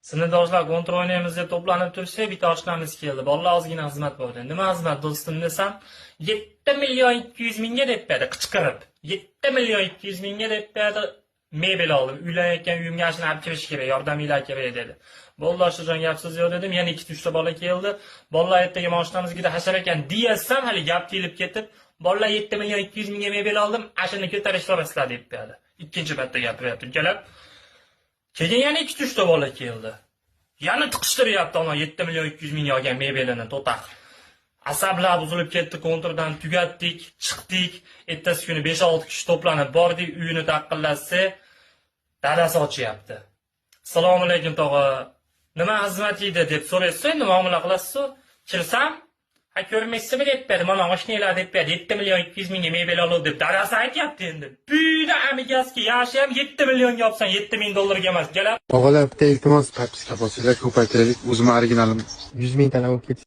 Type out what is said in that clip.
Sinfdoshlar kontrol o'ynaymiz deb to'planib turishsa, bitta oshnamiz keldi. Bolalar ozgina xizmat bo'ldi. Nima xizmat do'stim desam, 7 million 200 mingga deb berdi qichqirib. 7 million 200 mingga deb berdi. Mebel oldim. Uylanayotgan uyimga ashuni olib kirish kerak, yordaminglar kerak dedi. Bolalar shujon gapsiz yo'q dedim. Yana 2-3 ta bola keldi. Bolalar ertaga mashinamizga hashar ekan deyasam, hali gap kelib ketib, bolalar 7 million 200 mingga mebel oldim, ashuni ko'tarish so'rasizlar deb berdi. Ikkinchi marta gapiryapti. Kelib keyin yana 2-3 ta bola keldi. Yana tiqishtiryapti ona 7 million 200 ming olgan mebelini to'taq. Asablar buzilib ketdi, kontrdan tugatdik, chiqdik. Ertasi kuni 5-6 kishi to'planib bordik, uyini taqillatsa, dadasi ochyapti. Assalomu alaykum tog'a. Nima xizmat edi deb so'raysiz, nima muomala qilasiz? Kirsam, ha ko'rmaysizmi deb berdi. Mana oshnalar deb berdi. 7 million 200 mingga mebel olib deb dadasi aytyapti endi. Buyda amigaski yaxshi ham 7 millionga olsan, 7 ming dollarga emas. Kelab Tog'alar bitta iltimos, propiska bo'lsanglar ko'paytiraylik. O'zim originalim 100 ming talab bo'lib ketdi.